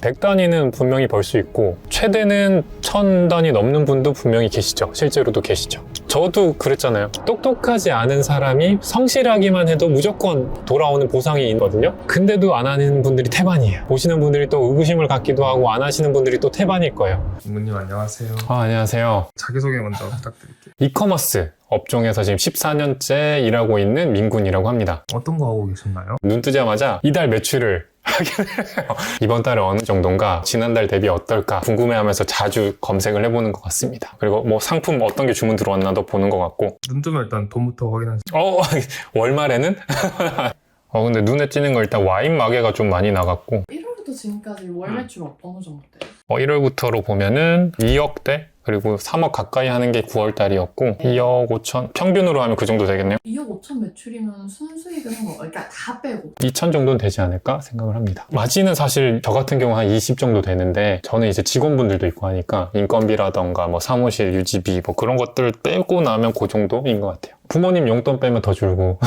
100단위는 분명히 벌 수 있고 최대는 1000단위 넘는 분도 분명히 계시죠. 실제로도 계시죠. 저도 그랬잖아요. 똑똑하지 않은 사람이 성실하기만 해도 무조건 돌아오는 보상이 있거든요. 근데도 안 하는 분들이 태반이에요. 보시는 분들이 또 의구심을 갖기도 하고 안 하시는 분들이 또 태반일 거예요. 민구님 안녕하세요. 안녕하세요. 자기소개 먼저 부탁드릴게요. 이커머스 업종에서 지금 14년째 일하고 있는 민군이라고 합니다. 어떤 거 하고 계셨나요? 눈 뜨자마자 이달 매출을 하긴 해요. 이번 달에 어느 정도인가, 지난달 대비 어떨까 궁금해하면서 자주 검색을 해보는 것 같습니다. 그리고 뭐 상품 어떤 게 주문 들어왔나도 보는 것 같고. 눈 뜨면 일단 돈부터 확인하세요. 월말에는? 근데 눈에 띄는 거 일단 와인 마개가 좀 많이 나갔고 1월부터 지금까지 월 매출 어느 정도 돼요? 1월부터로 보면은 2억대? 그리고 3억 가까이 하는 게 9월 달이었고 2억 5천? 평균으로 하면 그 정도 되겠네요. 2억 5천 매출이면 순수익은 한 거, 그러니까 다 빼고 2천 정도는 되지 않을까 생각을 합니다. 마진은 사실 저 같은 경우 한 20 정도 되는데 저는 이제 직원분들도 있고 하니까 인건비라던가 뭐 사무실 유지비 뭐 그런 것들 빼고 나면 그 정도인 것 같아요. 부모님 용돈 빼면 더 줄고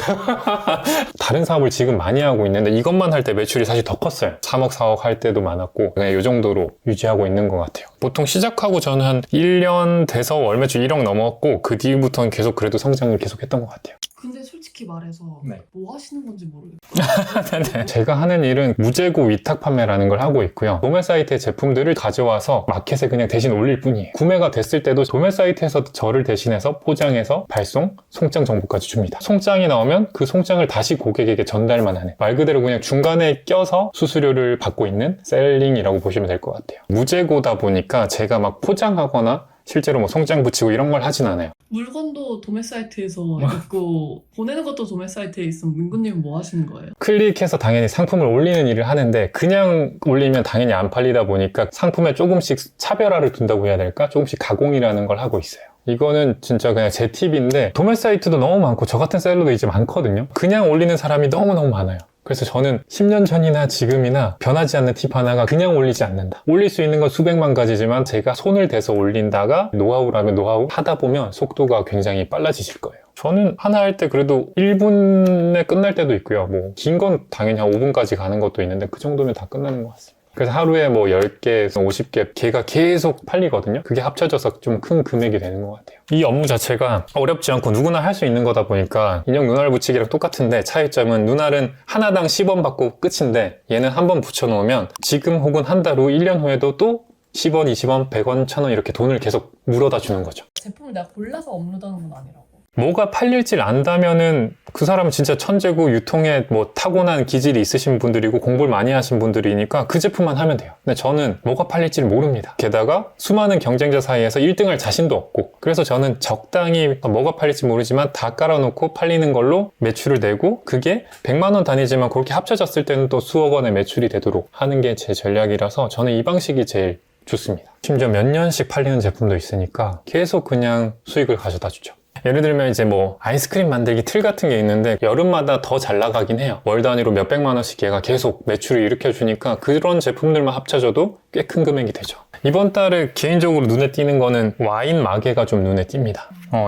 다른 사업을 지금 많이 하고 있는데 이것만 할 때 매출이 사실 더 컸어요. 3억 4억 할 때도 많았고 그냥 이 정도로 유지하고 있는 것 같아요. 보통 시작하고 저는 한 1년 돼서 월 매출 1억 넘었고 그 뒤부터는 계속 그래도 성장을 계속 했던 것 같아요. 근데 솔직히 말해서 네. 뭐 하시는 건지 모르겠어요. 제가 하는 일은 무재고 위탁 판매라는 걸 하고 있고요. 도매 사이트의 제품들을 가져와서 마켓에 그냥 대신 올릴 뿐이에요. 구매가 됐을 때도 도매 사이트에서 저를 대신해서 포장해서 발송, 송장 정보까지 줍니다. 송장이 나오면 그 송장을 다시 고객에게 전달만 하는, 말 그대로 그냥 중간에 껴서 수수료를 받고 있는 셀링이라고 보시면 될 것 같아요. 무재고다 보니까 제가 막 포장하거나 실제로 뭐 송장 붙이고 이런 걸 하진 않아요. 물건도 도매 사이트에서 있고 보내는 것도 도매 사이트에 있으면 민구님은 뭐 하시는 거예요? 클릭해서 당연히 상품을 올리는 일을 하는데 그냥 올리면 당연히 안 팔리다 보니까 상품에 조금씩 차별화를 둔다고 해야 될까? 조금씩 가공이라는 걸 하고 있어요. 이거는 진짜 그냥 제 팁인데 도매 사이트도 너무 많고 저 같은 셀러도 이제 많거든요. 그냥 올리는 사람이 너무너무 많아요. 그래서 저는 10년 전이나 지금이나 변하지 않는 팁 하나가 그냥 올리지 않는다. 올릴 수 있는 건 수백만 가지지만 제가 손을 대서 올린다가 노하우라면 노하우 하다 보면 속도가 굉장히 빨라지실 거예요. 저는 하나 할 때 그래도 1분에 끝날 때도 있고요. 뭐 긴 건 당연히 한 5분까지 가는 것도 있는데 그 정도면 다 끝나는 것 같습니다. 그래서 하루에 뭐 10개, 50개 걔가 계속 팔리거든요. 그게 합쳐져서 좀 큰 금액이 되는 것 같아요. 이 업무 자체가 어렵지 않고 누구나 할 수 있는 거다 보니까 인형 눈알 붙이기랑 똑같은데 차이점은 눈알은 하나당 10원 받고 끝인데 얘는 한 번 붙여놓으면 지금 혹은 한 달 후, 1년 후에도 또 10원, 20원, 100원, 1000원 이렇게 돈을 계속 물어다 주는 거죠. 제품을 내가 골라서 업로드하는 건 아니라고. 뭐가 팔릴지를 안다면은 그 사람은 진짜 천재고 유통에 뭐 타고난 기질이 있으신 분들이고 공부를 많이 하신 분들이니까 그 제품만 하면 돼요. 근데 저는 뭐가 팔릴지를 모릅니다. 게다가 수많은 경쟁자 사이에서 1등할 자신도 없고 그래서 저는 적당히 뭐가 팔릴지 모르지만 다 깔아놓고 팔리는 걸로 매출을 내고 그게 100만 원 단위지만 그렇게 합쳐졌을 때는 또 수억 원의 매출이 되도록 하는 게 제 전략이라서 저는 이 방식이 제일 좋습니다. 심지어 몇 년씩 팔리는 제품도 있으니까 계속 그냥 수익을 가져다 주죠. 예를 들면 이제 뭐 아이스크림 만들기 틀 같은 게 있는데 여름마다 더 잘 나가긴 해요. 월 단위로 몇백만 원씩 얘가 계속 매출을 일으켜주니까 그런 제품들만 합쳐져도 꽤 큰 금액이 되죠. 이번 달에 개인적으로 눈에 띄는 거는 와인 마개가 좀 눈에 띕니다.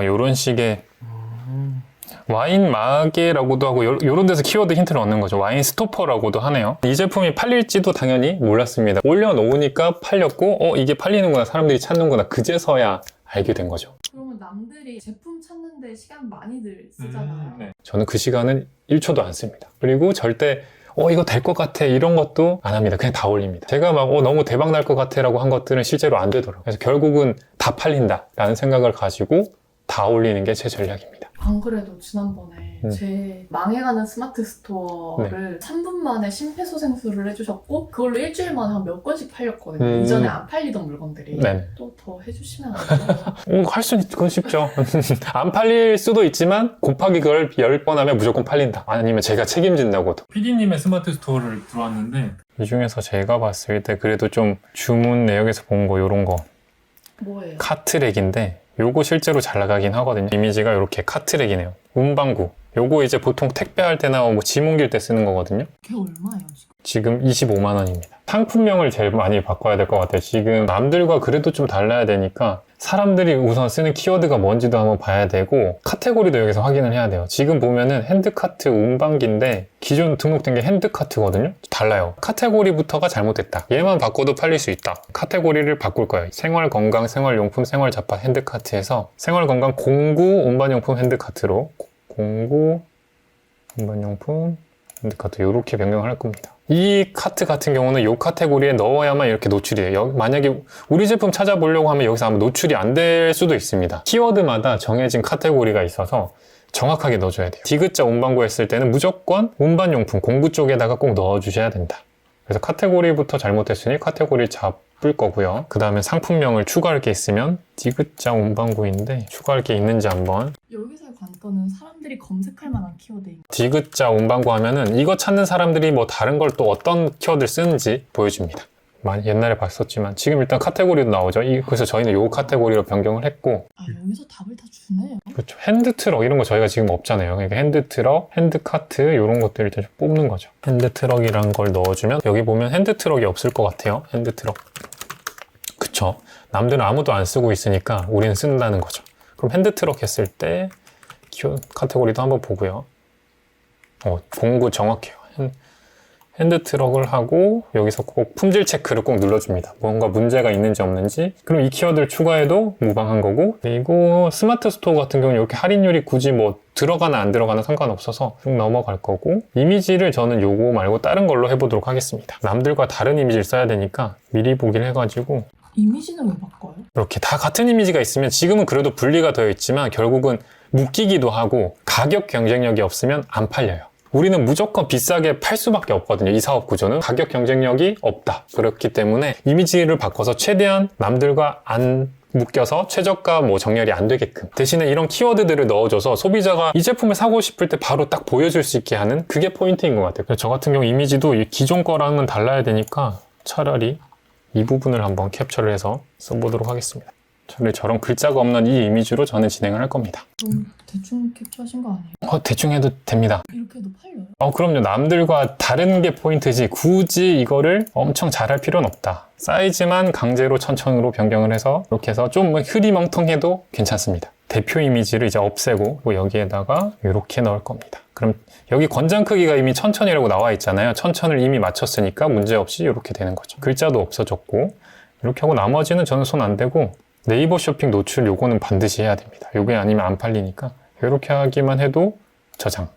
요런 식의 와인 마개라고도 하고 요런 데서 키워드 힌트를 얻는 거죠. 와인 스토퍼라고도 하네요. 이 제품이 팔릴지도 당연히 몰랐습니다. 올려놓으니까 팔렸고 이게 팔리는구나, 사람들이 찾는구나, 그제서야 알게 된 거죠. 그러면 남들이 제품 찾는데 시간 많이들 쓰잖아요. 네. 저는 그 시간은 1초도 안 씁니다. 그리고 절대 이거 될 것 같아 이런 것도 안 합니다. 그냥 다 올립니다. 제가 막 너무 대박 날 것 같아 라고 한 것들은 실제로 안 되더라고요. 그래서 결국은 다 팔린다 라는 생각을 가지고 다 올리는 게 제 전략입니다. 안 그래도 지난번에 제 망해가는 스마트 스토어를 3분 만에 심폐소생술을 해주셨고 그걸로 일주일 만에 한 몇 건씩 팔렸거든요. 이전에 안 팔리던 물건들이. 네. 또 더 해주시면 안 돼요? 할 수 있건 쉽죠. 안 팔릴 수도 있지만 곱하기 그걸 10번 하면 무조건 팔린다. 아니면 제가 책임진다고도. PD님의 스마트 스토어를 들어왔는데 이 중에서 제가 봤을 때 그래도 좀 주문 내역에서 본 거 요런 거 뭐예요? 카트랙인데 요거 실제로 잘 나가긴 하거든요. 이미지가 이렇게 카트랙이네요. 문방구 요거 이제 보통 택배할 때나 뭐 짐 옮길 때 쓰는 거거든요. 그게 얼마예요 지금? 지금 25만 원입니다. 상품명을 제일 많이 바꿔야 될 것 같아요. 지금 남들과 그래도 좀 달라야 되니까 사람들이 우선 쓰는 키워드가 뭔지도 한번 봐야 되고 카테고리도 여기서 확인을 해야 돼요. 지금 보면은 핸드카트 운반기인데 기존 등록된 게 핸드카트거든요. 달라요. 카테고리부터가 잘못됐다. 얘만 바꿔도 팔릴 수 있다. 카테고리를 바꿀 거예요. 생활건강, 생활용품, 생활잡화 핸드카트에서 생활건강 공구 운반용품 핸드카트로 공구 운반용품 핸드카트 이렇게 변경할 겁니다. 이 카트 같은 경우는 이 카테고리에 넣어야만 이렇게 노출이 돼요. 만약에 우리 제품 찾아보려고 하면 여기서 아마 노출이 안 될 수도 있습니다. 키워드마다 정해진 카테고리가 있어서 정확하게 넣어줘야 돼요. 디귿자 운반구 했을 때는 무조건 운반용품 공구 쪽에다가 꼭 넣어주셔야 된다. 그래서 카테고리부터 잘못했으니 카테고리 잡을 거고요. 그 다음에 상품명을 추가할 게 있으면 디귿자 운반구인데 추가할 게 있는지 한번 여기서의 관건은 사람들이 검색할 만한 키워드인 디귿자 운반구 하면은 이거 찾는 사람들이 뭐 다른 걸 또 어떤 키워드를 쓰는지 보여줍니다. 많이 옛날에 봤었지만 지금 일단 카테고리도 나오죠. 그래서 저희는 요 카테고리로 변경을 했고 아 여기서 답을 다 주네. 그렇죠. 핸드트럭 이런 거 저희가 지금 없잖아요. 그러니까 핸드트럭, 핸드카트 이런 것들 일단 좀 뽑는 거죠. 핸드트럭이란 걸 넣어주면 여기 보면 핸드트럭이 없을 것 같아요. 핸드트럭. 그쵸. 남들은 아무도 안 쓰고 있으니까 우리는 쓴다는 거죠. 그럼 핸드트럭 했을 때 카테고리도 한번 보고요. 공구 정확해요. 핸드트럭을 하고 여기서 꼭 품질 체크를 꼭 눌러줍니다. 뭔가 문제가 있는지 없는지. 그럼 이 키워드를 추가해도 무방한 거고, 그리고 스마트 스토어 같은 경우는 이렇게 할인율이 굳이 뭐 들어가나 안 들어가나 상관없어서 쭉 넘어갈 거고, 이미지를 저는 요거 말고 다른 걸로 해보도록 하겠습니다. 남들과 다른 이미지를 써야 되니까 미리 보기를 해가지고 이미지는 왜 바꿔요? 이렇게 다 같은 이미지가 있으면 지금은 그래도 분리가 되어 있지만 결국은 묶이기도 하고 가격 경쟁력이 없으면 안 팔려요. 우리는 무조건 비싸게 팔 수밖에 없거든요. 이 사업 구조는 가격 경쟁력이 없다. 그렇기 때문에 이미지를 바꿔서 최대한 남들과 안 묶여서 최저가 정렬이 안 되게끔 대신에 이런 키워드들을 넣어줘서 소비자가 이 제품을 사고 싶을 때 바로 딱 보여줄 수 있게 하는 그게 포인트인 것 같아요. 그래서 저 같은 경우 이미지도 기존 거랑은 달라야 되니까 차라리 이 부분을 한번 캡처를 해서 써보도록 하겠습니다. 차라리 저런 글자가 없는 이 이미지로 저는 진행을 할 겁니다. 그럼 대충 캡처하신 거 아니에요? 대충 해도 됩니다. 이렇게 해도 팔려요? 그럼요. 남들과 다른 게 포인트지 굳이 이거를 엄청 잘할 필요는 없다. 사이즈만 강제로 1000으로 변경을 해서 이렇게 해서 좀 흐리멍텅해도 괜찮습니다. 대표 이미지를 이제 없애고 여기에다가 이렇게 넣을 겁니다. 그럼 여기 권장 크기가 이미 1000이라고 나와 있잖아요. 1000을 이미 맞췄으니까 문제없이 이렇게 되는 거죠. 글자도 없어졌고 이렇게 하고 나머지는 저는 손 안 대고 네이버 쇼핑 노출 요거는 반드시 해야 됩니다. 요게 아니면 안 팔리니까 이렇게 하기만 해도 저장.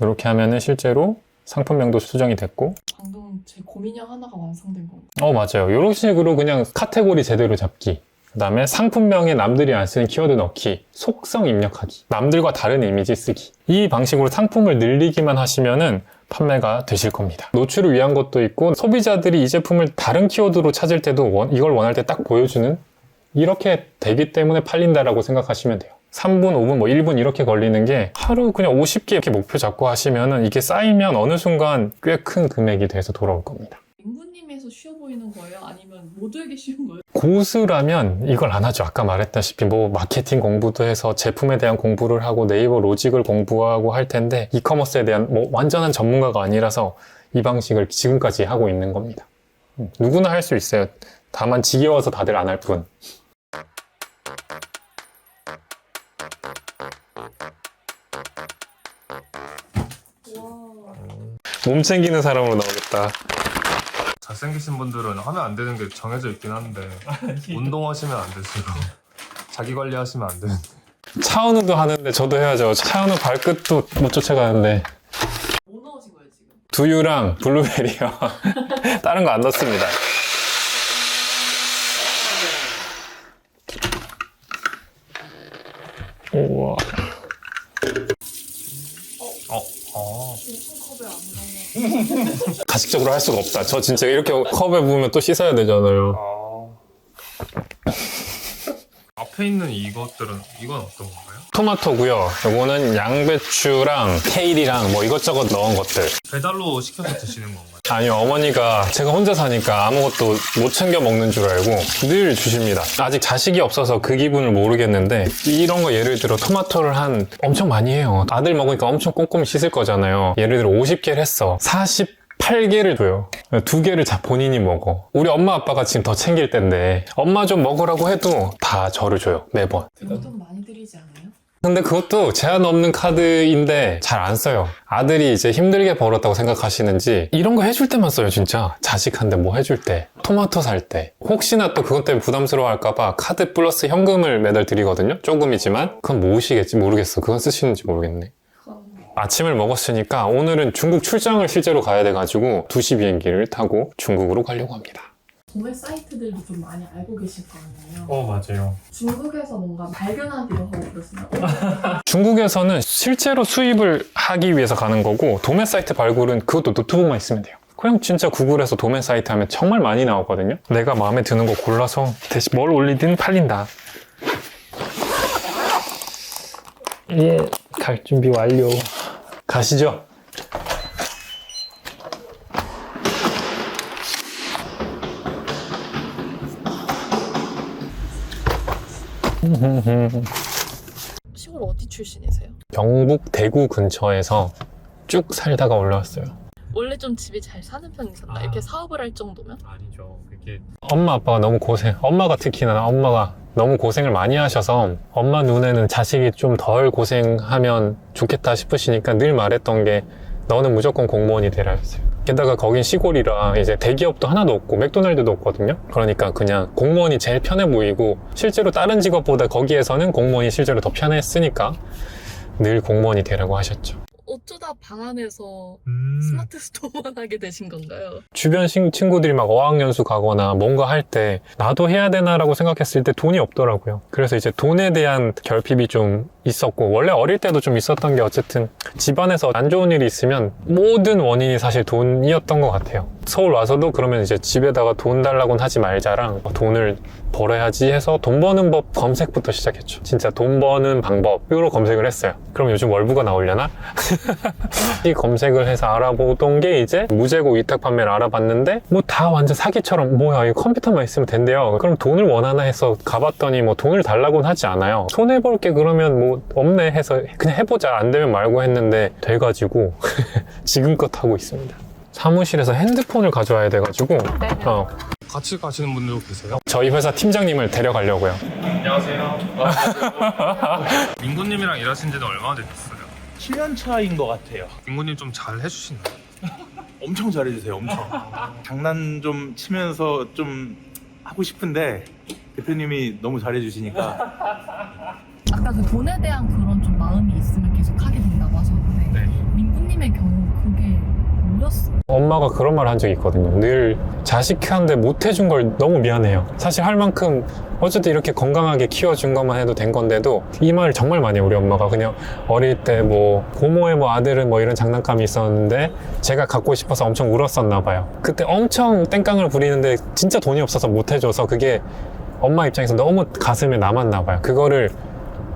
이렇게 하면은 실제로 상품명도 수정이 됐고 방금 제 고민형 하나가 완성된 건데. 맞아요. 이런 식으로 그냥 카테고리 제대로 잡기, 그 다음에 상품명에 남들이 안 쓰는 키워드 넣기, 속성 입력하기, 남들과 다른 이미지 쓰기, 이 방식으로 상품을 늘리기만 하시면은 판매가 되실 겁니다. 노출을 위한 것도 있고 소비자들이 이 제품을 다른 키워드로 찾을 때도 이걸 원할 때 딱 보여주는 이렇게 되기 때문에 팔린다라고 생각하시면 돼요. 3분, 5분, 1분 이렇게 걸리는 게 하루 그냥 50개 이렇게 목표 잡고 하시면은 이게 쌓이면 어느 순간 꽤 큰 금액이 돼서 돌아올 겁니다. 인구님에서 쉬워 보이는 거예요? 아니면 모두에게 쉬운 거예요? 고수라면 이걸 안 하죠. 아까 말했다시피 마케팅 공부도 해서 제품에 대한 공부를 하고 네이버 로직을 공부하고 할 텐데 이커머스에 대한 완전한 전문가가 아니라서 이 방식을 지금까지 하고 있는 겁니다. 누구나 할 수 있어요. 다만 지겨워서 다들 안 할 뿐. 몸 챙기는 사람으로 나오겠다. 잘생기신 분들은 하면 안 되는 게 정해져 있긴 한데 운동하시면 안 되시고 자기 관리하시면 안 되는데 차은우도 하는데 저도 해야죠. 차은우 발끝도 못 쫓아가는데. 뭐 넣으신 거예요 지금? 두유랑 블루베리요. 다른 거 안 넣습니다. 우와. 컵에 안 넣어요. 가식적으로 할 수가 없다. 저 진짜 이렇게 컵에 부으면 또 씻어야 되잖아요. 앞에 있는 이것들은 이건 어떤 건가요? 토마토고요. 요거는 양배추랑 케일이랑 이것저것 넣은 것들. 배달로 시켜서 드시는 건가요? 아니요, 어머니가 제가 혼자 사니까 아무것도 못 챙겨 먹는 줄 알고 늘 주십니다. 아직 자식이 없어서 그 기분을 모르겠는데 이런 거 예를 들어 토마토를 한 엄청 많이 해요. 아들 먹으니까 엄청 꼼꼼히 씻을 거잖아요. 예를 들어 50개를 했어. 48개를 줘요. 2개를 본인이 먹어. 우리 엄마 아빠가 지금 더 챙길 텐데 엄마 좀 먹으라고 해도 다 저를 줘요. 매번. 그거 좀 많이 드리지 않아요? 근데 그것도 제한 없는 카드인데 잘 안 써요. 아들이 이제 힘들게 벌었다고 생각하시는지 이런 거 해줄 때만 써요, 진짜. 자식한테 뭐 해줄 때, 토마토 살 때. 혹시나 또 그것 때문에 부담스러워 할까봐 카드 플러스 현금을 매달 드리거든요. 조금이지만. 그건 모으시겠지 모르겠어. 그건 쓰시는지 모르겠네. 아침을 먹었으니까 오늘은 중국 출장을 실제로 가야 돼가지고 2시 비행기를 타고 중국으로 가려고 합니다. 도매 사이트들도 좀 많이 알고 계실 거 아니에요? 맞아요. 중국에서 뭔가 발견하기도 하고 그러시나요? 중국에서는 실제로 수입을 하기 위해서 가는 거고 도매 사이트 발굴은 그것도 노트북만 있으면 돼요. 그냥 진짜 구글에서 도매 사이트 하면 정말 많이 나오거든요. 내가 마음에 드는 거 골라서 대신 뭘 올리든 팔린다. 예, 갈 준비 완료. 가시죠. 시골 어디 출신이세요? 경북 대구 근처에서 쭉 살다가 올라왔어요. 원래 좀 집이 잘 사는 편이셨나요? 이렇게 사업을 할 정도면? 아니죠. 그게 엄마 아빠가 너무 엄마가 특히나 엄마가 너무 고생을 많이 하셔서 엄마 눈에는 자식이 좀 덜 고생하면 좋겠다 싶으시니까 늘 말했던 게 너는 무조건 공무원이 되라 했어요. 게다가 거긴 시골이라 이제 대기업도 하나도 없고 맥도날드도 없거든요. 그러니까 그냥 공무원이 제일 편해 보이고 실제로 다른 직업보다 거기에서는 공무원이 실제로 더 편했으니까 늘 공무원이 되라고 하셨죠. 어쩌다 방 안에서 스마트 스토어만 하게 되신 건가요? 주변 친구들이 막 어학연수 가거나 뭔가 할 때 나도 해야 되나라고 생각했을 때 돈이 없더라고요. 그래서 이제 돈에 대한 결핍이 좀 있었고 원래 어릴 때도 좀 있었던 게 어쨌든 집안에서 안 좋은 일이 있으면 모든 원인이 사실 돈이었던 것 같아요. 서울 와서도 그러면 이제 집에다가 돈 달라고는 하지 말자랑 돈을 벌어야지 해서 돈 버는 법 검색부터 시작했죠. 진짜 돈 버는 방법으로 검색을 했어요. 그럼 요즘 월부가 나오려나? 이 검색을 해서 알아보던 게 이제 무재고 위탁 판매를 알아봤는데 뭐 다 완전 사기처럼 뭐야 이거 컴퓨터만 있으면 된대요. 그럼 돈을 원하나 해서 가봤더니 뭐 돈을 달라고는 하지 않아요. 손해볼 게 그러면 뭐 없네 해서 그냥 해보자 안 되면 말고 했는데 돼가지고 지금껏 하고 있습니다. 사무실에서 핸드폰을 가져와야 돼가지고 같이 가시는 분들도 계세요? 저희 회사 팀장님을 데려가려고요. 안녕하세요. 민구님이랑 일하신 지는 얼마나 되셨어요? 7년 차인 것 같아요. 민구님 좀 잘 해주시나요? 엄청 잘해주세요, 엄청. 장난 좀 치면서 좀 하고 싶은데 대표님이 너무 잘해주시니까. 아까 그 돈에 대한 그런 좀 마음이 있으면 계속 하게 된다고 하셨는데 민구님의 경우 그게 뭐였어요? 엄마가 그런 말 한 적이 있거든요. 늘 자식한테 못 해준 걸 너무 미안해요. 사실 할 만큼 어쨌든 이렇게 건강하게 키워준 것만 해도 된 건데도 이 말 정말 많이 해요. 우리 엄마가 그냥 어릴 때 뭐 고모의 뭐 아들은 뭐 이런 장난감이 있었는데 제가 갖고 싶어서 엄청 울었었나 봐요. 그때 엄청 땡깡을 부리는데 진짜 돈이 없어서 못 해줘서 그게 엄마 입장에서 너무 가슴에 남았나 봐요. 그거를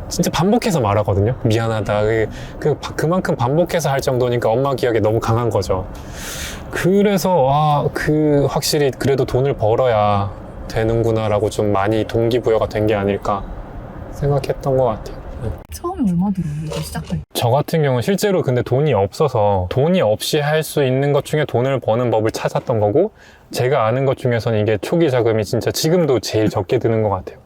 진짜 반복해서 말하거든요. 미안하다. 그만큼 반복해서 할 정도니까 엄마 기억에 너무 강한 거죠. 그래서 확실히 그래도 돈을 벌어야 되는구나라고 좀 많이 동기부여가 된 게 아닐까 생각했던 것 같아요. 처음에 얼마 들어요? 이거 시작할 때? 저 같은 경우는 실제로 근데 돈이 없어서 돈이 없이 할 수 있는 것 중에 돈을 버는 법을 찾았던 거고 제가 아는 것 중에서는 이게 초기 자금이 진짜 지금도 제일 적게 드는 것 같아요.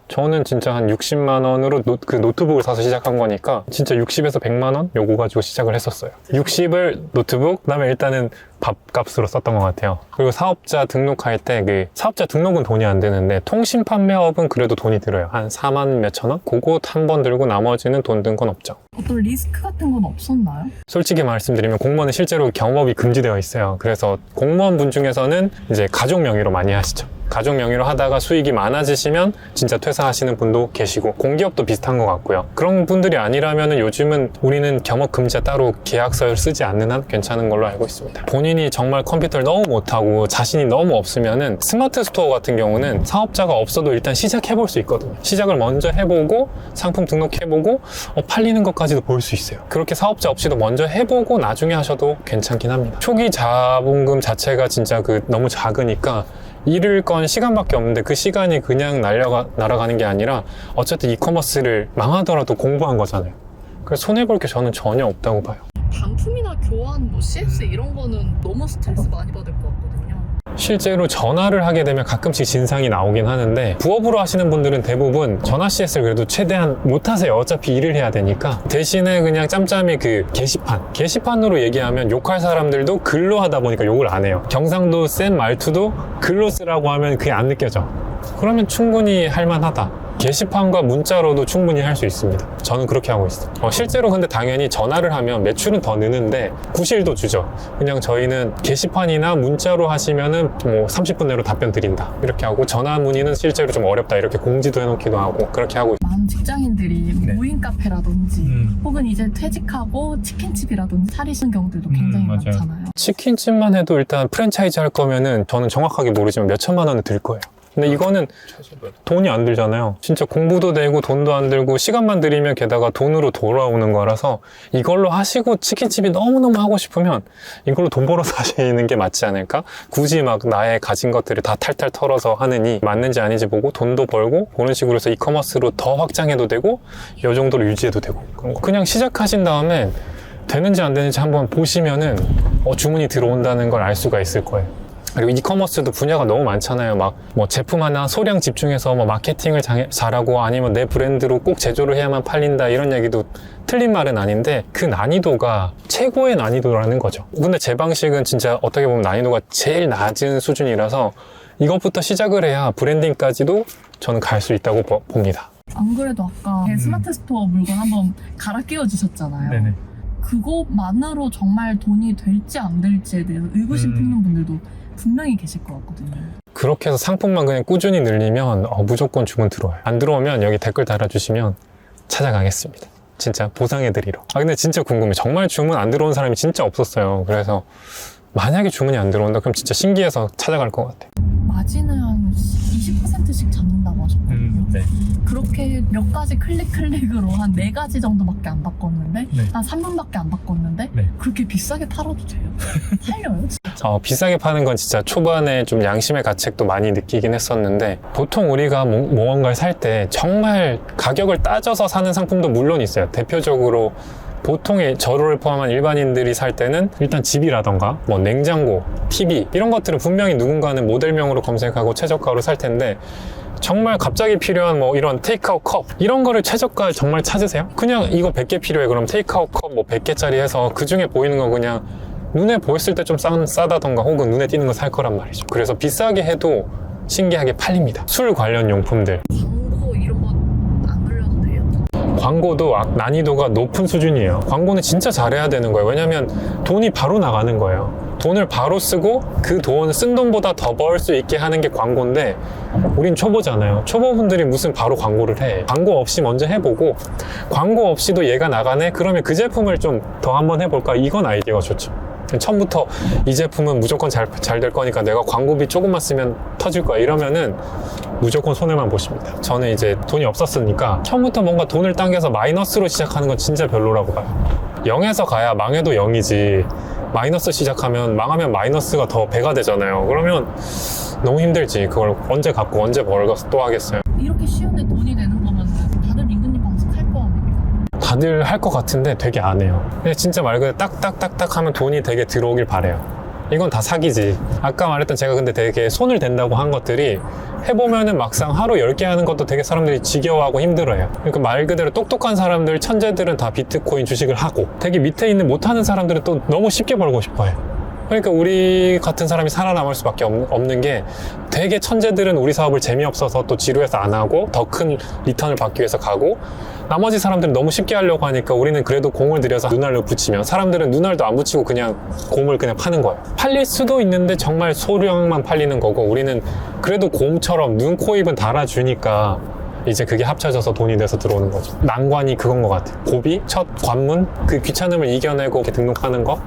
저는 진짜 한 60만 원으로 그 노트북을 사서 시작한 거니까 진짜 60에서 100만 원 요거 가지고 시작을 했었어요. 60을 노트북, 그다음에 일단은 밥값으로 썼던 것 같아요. 그리고 사업자 등록할 때 그 사업자 등록은 돈이 안 되는데 통신 판매업은 그래도 돈이 들어요. 한 4만 몇천 원? 그거 한 번 들고 나머지는 돈 든 건 없죠. 어떤 리스크 같은 건 없었나요? 솔직히 말씀드리면 공무원은 실제로 경업이 금지되어 있어요. 그래서 공무원 분 중에서는 이제 가족 명의로 많이 하시죠. 가족 명의로 하다가 수익이 많아지시면 진짜 퇴사하시는 분도 계시고, 공기업도 비슷한 것 같고요. 그런 분들이 아니라면 요즘은 우리는 겸업금지에 따로 계약서를 쓰지 않는 한 괜찮은 걸로 알고 있습니다. 본인이 정말 컴퓨터를 너무 못하고 자신이 너무 없으면은 스마트 스토어 같은 경우는 사업자가 없어도 일단 시작해볼 수 있거든요. 시작을 먼저 해보고 상품 등록해보고 팔리는 것까지도 볼 수 있어요. 그렇게 사업자 없이도 먼저 해보고 나중에 하셔도 괜찮긴 합니다. 초기 자본금 자체가 진짜 너무 작으니까 잃을 건 시간밖에 없는데 그 시간이 그냥 날아가는 게 아니라 어쨌든 이커머스를 망하더라도 공부한 거잖아요. 그래서 손해볼 게 저는 전혀 없다고 봐요. 반품이나 교환, CS 이런 거는 너무 스트레스 많이 받을 것 같거든요. 실제로 전화를 하게 되면 가끔씩 진상이 나오긴 하는데, 부업으로 하시는 분들은 대부분 전화 CS를 그래도 최대한 못하세요. 어차피 일을 해야 되니까. 대신에 그냥 짬짬이 게시판으로 얘기하면 욕할 사람들도 글로 하다 보니까 욕을 안 해요. 경상도 센 말투도 글로 쓰라고 하면 그게 안 느껴져. 그러면 충분히 할만하다. 게시판과 문자로도 충분히 할 수 있습니다. 저는 그렇게 하고 있어요. 실제로 근데 당연히 전화를 하면 매출은 더 느는데 구실도 주죠. 그냥 저희는 게시판이나 문자로 하시면은 30분 내로 답변 드린다 이렇게 하고, 전화 문의는 실제로 좀 어렵다 이렇게 공지도 해놓기도 하고 그렇게 하고 있어요. 많은 직장인들이 네. 무인 카페라든지 혹은 이제 퇴직하고 치킨집이라든지 차리시는 경우들도 굉장히 맞아요. 많잖아요. 치킨집만 해도 일단 프랜차이즈 할 거면은 저는 정확하게 모르지만 몇 천만 원은 들 거예요. 근데 이거는 돈이 안 들잖아요. 진짜 공부도 되고 돈도 안 들고 시간만 들이면 게다가 돈으로 돌아오는 거라서, 이걸로 하시고 치킨집이 너무너무 하고 싶으면 이걸로 돈 벌어서 하시는 게 맞지 않을까? 굳이 막 나의 가진 것들을 다 탈탈 털어서 하느니 맞는지 아닌지 보고 돈도 벌고, 그런 식으로 해서 이커머스로 더 확장해도 되고 이 정도로 유지해도 되고, 그냥 시작하신 다음에 되는지 안 되는지 한번 보시면은 주문이 들어온다는 걸 알 수가 있을 거예요. 그리고 이커머스도 분야가 너무 많잖아요. 제품 하나 소량 집중해서 마케팅을 잘하고 아니면 내 브랜드로 꼭 제조를 해야만 팔린다 이런 얘기도 틀린 말은 아닌데, 그 난이도가 최고의 난이도라는 거죠. 근데 제 방식은 진짜 어떻게 보면 난이도가 제일 낮은 수준이라서 이것부터 시작을 해야 브랜딩까지도 저는 갈 수 있다고 봅니다. 안 그래도 아까 스마트 스토어 물건 한번 갈아 끼워 주셨잖아요. 네네. 그것만으로 정말 돈이 될지 안 될지에 대해서 의구심 품는 분들도 분명히 계실 것 같거든요. 그렇게 해서 상품만 그냥 꾸준히 늘리면 무조건 주문 들어와요. 안 들어오면 여기 댓글 달아주시면 찾아가겠습니다. 진짜 보상해드리러. 근데 진짜 궁금해. 정말 주문 안 들어온 사람이 진짜 없었어요. 그래서 만약에 주문이 안 들어온다 그럼 진짜 신기해서 찾아갈 것 같아요. 마진을 한 20%씩 잡는다고 하셨거든요. 네. 그렇게 몇 가지 클릭으로 한 4가지 정도밖에 안 바꿨는데, 네. 한 3분밖에 안 바꿨는데, 네. 그렇게 비싸게 팔아도 돼요? 팔려요? 비싸게 파는 건 진짜 초반에 좀 양심의 가책도 많이 느끼긴 했었는데, 보통 우리가 무언가를 살 때 정말 가격을 따져서 사는 상품도 물론 있어요. 대표적으로 보통의 저를 포함한 일반인들이 살 때는 일단 집이라던가 냉장고, TV 이런 것들은 분명히 누군가는 모델명으로 검색하고 최저가로 살 텐데, 정말 갑자기 필요한 이런 테이크아웃 컵 이런 거를 최저가 정말 찾으세요? 그냥 이거 100개 필요해 그럼 테이크아웃 컵 100개짜리 해서 그 중에 보이는 거 그냥 눈에 보였을 때 좀 싸다던가 혹은 눈에 띄는 거 살 거란 말이죠. 그래서 비싸게 해도 신기하게 팔립니다. 술 관련 용품들, 광고 이런 거 안 돌려도 돼요? 광고도 난이도가 높은 수준이에요. 광고는 진짜 잘해야 되는 거예요. 왜냐면 돈이 바로 나가는 거예요. 돈을 바로 쓰고 그 돈을 쓴 돈보다 더 벌 수 있게 하는 게 광고인데, 우린 초보잖아요. 초보분들이 무슨 바로 광고를 해. 광고 없이 먼저 해보고, 광고 없이도 얘가 나가네? 그러면 그 제품을 좀 더 한번 해볼까? 이건 아이디어가 좋죠. 처음부터 이 제품은 무조건 잘 될 거니까 내가 광고비 조금만 쓰면 터질 거야 이러면은 무조건 손해만 보십니다. 저는 이제 돈이 없었으니까 처음부터 뭔가 돈을 당겨서 마이너스로 시작하는 건 진짜 별로라고 봐요. 0에서 가야 망해도 0이지, 마이너스 시작하면 망하면 마이너스가 더 배가 되잖아요. 그러면 너무 힘들지. 그걸 언제 갚고 언제 벌어서 또 하겠어요. 이렇게 쉬운데 돈이 되는 거면 다들 민근님 방송 할 거 아닙니까? 다들 할 것 같은데 되게 안 해요. 근데 진짜 말 그대로 딱딱딱딱 하면 돈이 되게 들어오길 바래요. 이건 다 사기지. 아까 말했던 제가 근데 되게 손을 댄다고 한 것들이 해보면은 막상 하루 10개 하는 것도 되게 사람들이 지겨워하고 힘들어해요. 그러니까 말 그대로 똑똑한 사람들, 천재들은 다 비트코인 주식을 하고, 되게 밑에 있는 못하는 사람들은 또 너무 쉽게 벌고 싶어해. 그러니까 우리 같은 사람이 살아남을 수밖에 없는 게, 되게 천재들은 우리 사업을 재미없어서 또 지루해서 안 하고 더 큰 리턴을 받기 위해서 가고, 나머지 사람들은 너무 쉽게 하려고 하니까 우리는 그래도 공을 들여서 눈알을 붙이면 사람들은 눈알도 안 붙이고 그냥 곰을 그냥 파는 거예요. 팔릴 수도 있는데 정말 소량만 팔리는 거고, 우리는 그래도 곰처럼 눈, 코, 입은 달아주니까 이제 그게 합쳐져서 돈이 돼서 들어오는 거죠. 난관이 그건 것 같아요. 고비, 첫 관문, 그 귀찮음을 이겨내고 이렇게 등록하는 거,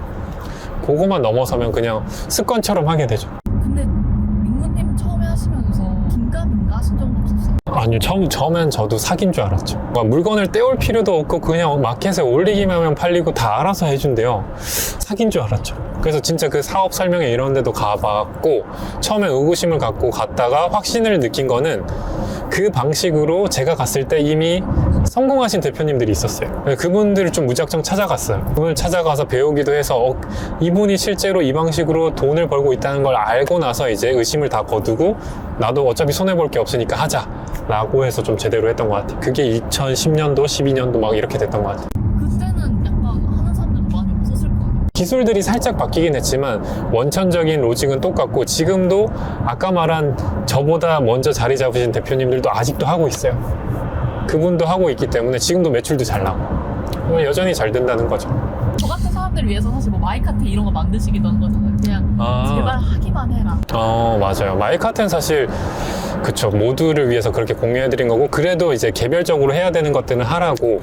그거만 넘어서면 그냥 습관처럼 하게 되죠. 근데 민구님 처음에 하시면서 긴가민가 하신 적은 없었어요? 아니요, 처음엔 저도 사기인 줄 알았죠. 물건을 떼올 필요도 없고 그냥 마켓에 올리기만 하면 팔리고 다 알아서 해준대요. 사기인 줄 알았죠. 그래서 진짜 그 사업 설명회 이런 데도 가봤고, 처음에 의구심을 갖고 갔다가 확신을 느낀 거는 그 방식으로 제가 갔을 때 이미 성공하신 대표님들이 있었어요. 그분들을 좀 무작정 찾아갔어요. 그분을 찾아가서 배우기도 해서 이분이 실제로 이 방식으로 돈을 벌고 있다는 걸 알고 나서 이제 의심을 다 거두고, 나도 어차피 손해볼 게 없으니까 하자 라고 해서 좀 제대로 했던 것 같아요. 그게 2010년도, 12년도 막 이렇게 됐던 것 같아요. 그때는 약간 하는 사람들도 많이 없었을 거 아니에요? 기술들이 살짝 바뀌긴 했지만 원천적인 로직은 똑같고, 지금도 아까 말한 저보다 먼저 자리 잡으신 대표님들도 아직도 하고 있어요. 그분도 하고 있기 때문에 지금도 매출도 잘 나고 여전히 잘 된다는 거죠. 저 같은 사람들을 위해서 사실 뭐 마이카트 이런 거 만드시기도 한 거잖아요. 그냥 제발 하기만 해라. 맞아요. 마이카트는 사실 그쵸, 모두를 위해서 그렇게 공유해드린 거고, 그래도 이제 개별적으로 해야 되는 것들은 하라고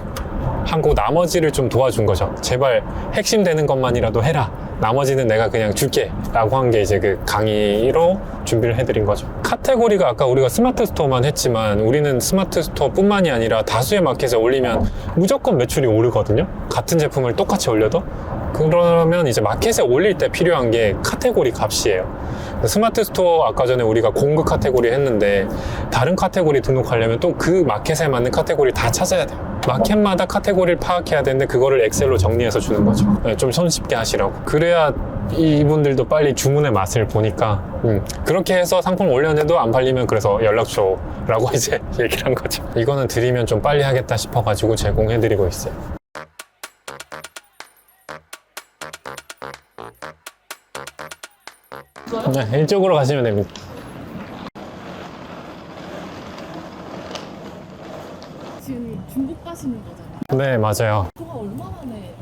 하고 나머지를 좀 도와준 거죠. 제발 핵심 되는 것만이라도 해라, 나머지는 내가 그냥 줄게 라고 한 게 이제 그 강의로 준비를 해드린 거죠. 카테고리가 아까 우리가 스마트 스토어만 했지만, 우리는 스마트 스토어 뿐만이 아니라 다수의 마켓에 올리면 무조건 매출이 오르거든요. 같은 제품을 똑같이 올려도. 그러면 이제 마켓에 올릴 때 필요한 게 카테고리 값이에요. 스마트 스토어 아까 전에 우리가 공급 카테고리 했는데, 다른 카테고리 등록하려면 또 그 마켓에 맞는 카테고리 다 찾아야 돼요. 마켓마다 카테고리를 파악해야 되는데 그거를 엑셀로 정리해서 주는 거죠. 좀 손쉽게 하시라고. 그래야 이분들도 빨리 주문의 맛을 보니까 그렇게 해서 상품 올렸는데도 안 팔리면 그래서 연락 줘라고 이제 얘기를 한 거죠. 이거는 드리면 좀 빨리 하겠다 싶어가지고 제공해드리고 있어요. 네, 이쪽으로 가시면 됩니다. 지금 중국 가시는 거잖아요. 네, 맞아요. 그거 얼마 만에?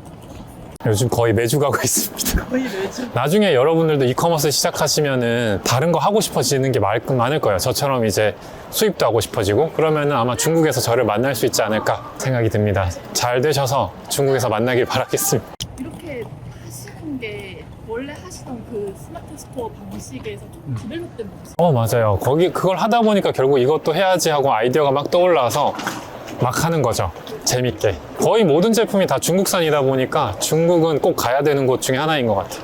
요즘 거의 매주 가고 있습니다. 거의 매주. 나중에 여러분들도 이커머스 시작하시면은 다른 거 하고 싶어지는 게 많을 거예요. 저처럼 이제 수입도 하고 싶어지고, 그러면은 아마 중국에서 저를 만날 수 있지 않을까 생각이 듭니다. 잘 되셔서 중국에서 만나길 바라겠습니다. 이렇게 하시는 게 원래 하시던 그 스마트 스토어 방식에서 조금 디벨롭된 모습. 맞아요. 그걸 하다 보니까 결국 이것도 해야지 하고 아이디어가 막 떠올라서 막 하는 거죠. 재밌게. 거의 모든 제품이 다 중국산이다 보니까 중국은 꼭 가야 되는 곳 중에 하나인 것 같아요.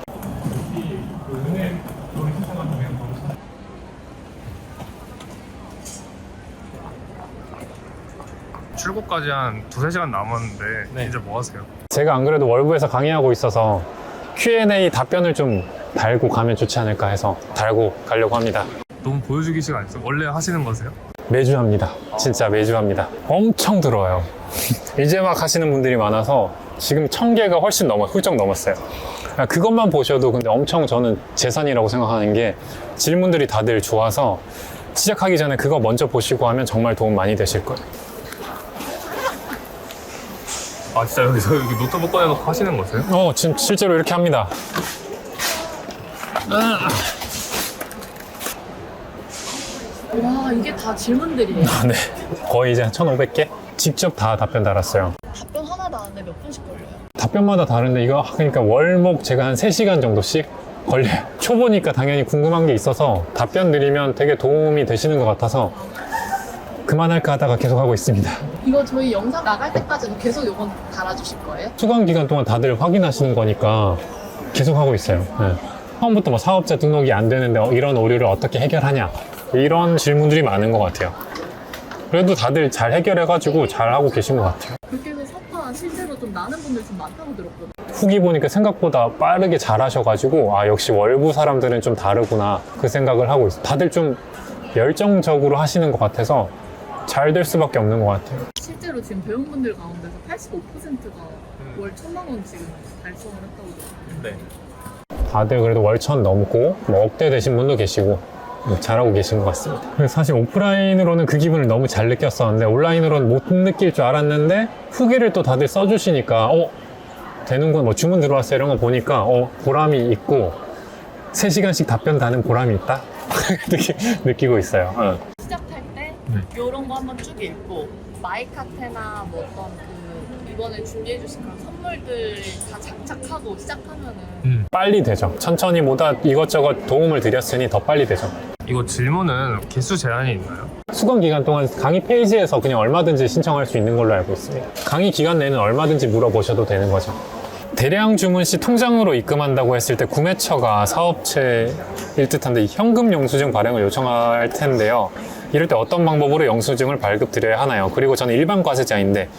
출고까지 한 2-3시간 남았는데 이제 뭐 하세요? 제가 안 그래도 월부에서 강의하고 있어서 Q&A 답변을 좀 달고 가면 좋지 않을까 해서 달고 가려고 합니다. 너무 보여주기 시간 있어요? 원래 하시는 거세요? 매주 합니다. 진짜 매주 합니다. 엄청 들어요. 이제 막 하시는 분들이 많아서 지금 1000개가 훨씬 훌쩍 넘었어요. 그것만 보셔도 근데 엄청 저는 재산이라고 생각하는 게, 질문들이 다들 좋아서 시작하기 전에 그거 먼저 보시고 하면 정말 도움 많이 되실 거예요. 아 진짜 여기서 여기 노트북 꺼내놓고 하시는 거세요? 실제로 이렇게 합니다. 와, 이게 다 질문들이에요. 네. 거의 이제 1500개? 직접 다 답변 달았어요. 답변 하나 나왔는데 몇 분씩 걸려요? 답변마다 다른데 이거 그러니까 월목 제가 한 3시간 정도씩 걸려요. 초보니까 당연히 궁금한 게 있어서 답변 드리면 되게 도움이 되시는 것 같아서 그만할까 하다가 계속 하고 있습니다. 이거 저희 영상 나갈 때까지도 계속 이건 달아주실 거예요? 수강 기간 동안 다들 확인하시는 거니까 계속 하고 있어요. 네. 처음부터 뭐 사업자 등록이 안 되는데 이런 오류를 어떻게 해결하냐, 이런 질문들이 많은 것 같아요. 그래도 다들 잘 해결해가지고 잘 하고 계신 것 같아요. 그렇게 해서 사파 실제로 좀 나는 분들 좀 많다고 들었거든요. 후기 보니까 생각보다 빠르게 잘 하셔가지고 역시 월부 사람들은 좀 다르구나, 그 생각을 하고 있어요. 다들 좀 열정적으로 하시는 것 같아서 잘 될 수밖에 없는 것 같아요. 실제로 지금 배우분들 가운데서 85%가 월 1000만 원 지금 달성을 했다고 들었어요. 네. 다들 그래도 월 1000 넘고 뭐 억대 되신 분도 계시고 잘하고 계신 것 같습니다. 그래서 사실 오프라인으로는 그 기분을 너무 잘 느꼈었는데 온라인으로는 못 느낄 줄 알았는데 후기를 또 다들 써주시니까 되는군, 뭐 주문 들어왔어요 이런 거 보니까 보람이 있고 3시간씩 답변 다는 보람이 있다 느끼고 있어요. 시작할 때 이런 거 한번 쭉 읽고 마이카테나 뭐 어떤 그 이번에 준비해 주신 그런 선물들 다 장착하고 시작하면은 빨리 되죠. 천천히보다 이것저것 도움을 드렸으니 더 빨리 되죠. 이거 질문은 개수 제한이 있나요? 수강 기간 동안 강의 페이지에서 그냥 얼마든지 신청할 수 있는 걸로 알고 있습니다. 강의 기간 내는 얼마든지 물어보셔도 되는 거죠. 대량 주문 시 통장으로 입금한다고 했을 때 구매처가 사업체일 듯한데 현금 영수증 발행을 요청할 텐데요. 이럴 때 어떤 방법으로 영수증을 발급드려야 하나요? 그리고 저는 일반 과세자인데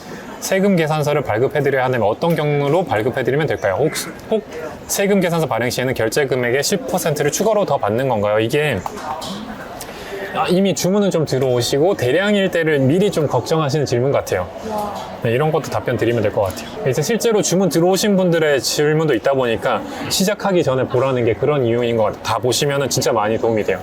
세금 계산서를 발급해드려야 하면 어떤 경로로 발급해드리면 될까요? 혹 세금 계산서 발행 시에는 결제 금액의 10%를 추가로 더 받는 건가요? 이게 이미 주문은 좀 들어오시고 대량일 때를 미리 좀 걱정하시는 질문 같아요. 네, 이런 것도 답변 드리면 될 것 같아요. 이제 실제로 주문 들어오신 분들의 질문도 있다 보니까 시작하기 전에 보라는 게 그런 이유인 것 같아요. 다 보시면 진짜 많이 도움이 돼요.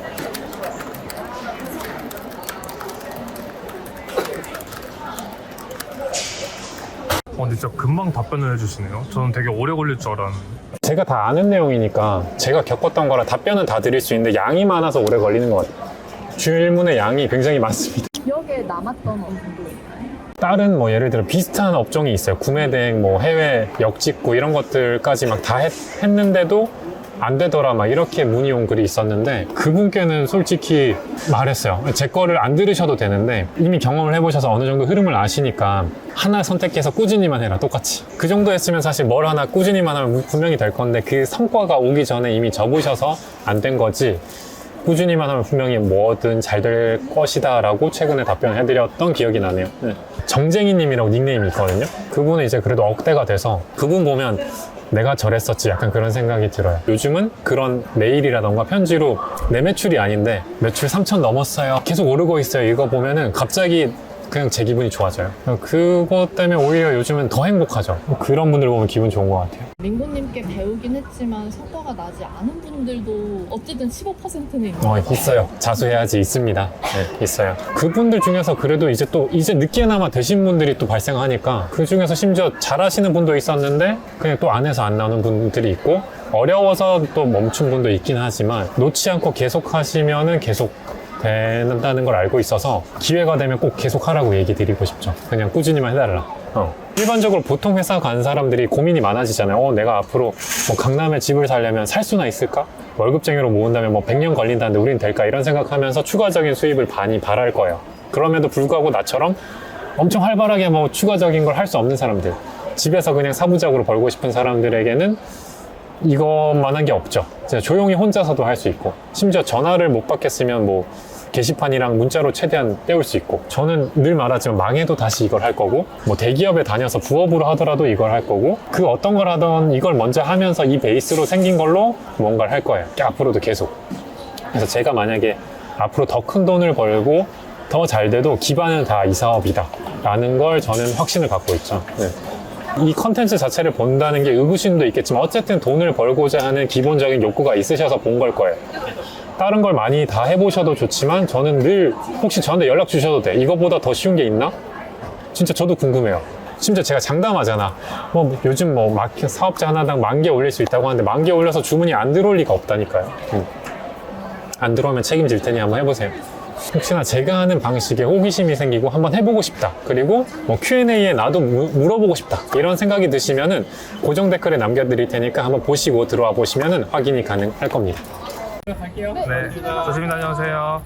근데 진짜 금방 답변을 해주시네요. 저는 되게 오래 걸릴 줄 알았는데. 제가 다 아는 내용이니까 제가 겪었던 거라 답변은 다 드릴 수 있는데 양이 많아서 오래 걸리는 것 같아요. 질문의 양이 굉장히 많습니다. 기억에 남았던 어느 정도 있나요? 다른 뭐 예를 들어 비슷한 업종이 있어요. 구매 대행, 뭐 해외 역직구 이런 것들까지 막 다 했는데도 안 되더라 막 이렇게 문의 온 글이 있었는데 그분께는 솔직히 말했어요. 제 거를 안 들으셔도 되는데 이미 경험을 해보셔서 어느 정도 흐름을 아시니까 하나 선택해서 꾸준히만 해라, 똑같이. 그 정도 했으면 사실 뭘 하나 꾸준히만 하면 분명히 될 건데 그 성과가 오기 전에 이미 접으셔서 안 된 거지, 꾸준히만 하면 분명히 뭐든 잘 될 것이다 라고 최근에 답변을 해드렸던 기억이 나네요. 네. 정쟁이님이라고 닉네임이 있거든요. 그분은 이제 그래도 억대가 돼서 그분 보면 내가 저랬었지 약간 그런 생각이 들어요. 요즘은 그런 메일이라던가 편지로 내 매출이 아닌데 매출 3천 넘었어요, 계속 오르고 있어요, 이거 보면은 갑자기 그냥 제 기분이 좋아져요. 그것 때문에 오히려 요즘은 더 행복하죠. 그런 분들 보면 기분 좋은 것 같아요. 링고님께 배우긴 했지만 성과가 나지 않은 분들도 어쨌든 15%는 있는 있어요. 자수해야지. 있습니다. 네, 있어요. 그분들 중에서 그래도 이제 늦게나마 되신 분들이 또 발생하니까 그 중에서 심지어 잘하시는 분도 있었는데 그냥 또 안 해서 안 나오는 분들이 있고 어려워서 또 멈춘 분도 있긴 하지만 놓지 않고 계속 하시면은 계속 된다는 걸 알고 있어서 기회가 되면 꼭 계속 하라고 얘기 드리고 싶죠. 그냥 꾸준히만 해달라. 일반적으로 보통 회사 간 사람들이 고민이 많아지잖아요. 내가 앞으로 뭐 강남에 집을 살려면 살 수나 있을까? 월급쟁이로 모은다면 뭐 100년 걸린다는데 우린 될까? 이런 생각하면서 추가적인 수입을 많이 바랄 거예요. 그럼에도 불구하고 나처럼 엄청 활발하게 뭐 추가적인 걸 할 수 없는 사람들, 집에서 그냥 사부작으로 벌고 싶은 사람들에게는 이것만한 게 없죠. 진짜 조용히 혼자서도 할 수 있고, 심지어 전화를 못 받겠으면 뭐 게시판이랑 문자로 최대한 때울 수 있고, 저는 늘 말하지만 망해도 다시 이걸 할 거고, 뭐 대기업에 다녀서 부업으로 하더라도 이걸 할 거고, 그 어떤 걸 하던 이걸 먼저 하면서 이 베이스로 생긴 걸로 뭔가를 할 거예요. 앞으로도 계속. 그래서 제가 만약에 앞으로 더 큰 돈을 벌고 더 잘 돼도 기반은 다 이 사업이다 라는 걸 저는 확신을 갖고 있죠. 네. 이 컨텐츠 자체를 본다는 게 의구심도 있겠지만 어쨌든 돈을 벌고자 하는 기본적인 욕구가 있으셔서 본 걸 거예요. 다른 걸 많이 다 해보셔도 좋지만 저는 늘 혹시 저한테 연락 주셔도 돼. 이거보다 더 쉬운 게 있나? 진짜 저도 궁금해요. 심지어 제가 장담하잖아. 뭐 요즘 뭐 마켓 사업자 하나당 10,000개 올릴 수 있다고 하는데 10,000개 올려서 주문이 안 들어올 리가 없다니까요. 안 들어오면 책임질 테니 한번 해보세요. 혹시나 제가 하는 방식에 호기심이 생기고 한번 해보고 싶다, 그리고 뭐 Q&A에 나도 물어보고 싶다 이런 생각이 드시면은 고정 댓글에 남겨드릴 테니까 한번 보시고 들어와 보시면은 확인이 가능할 겁니다. 갈게요. 네, 조심히 다녀오세요.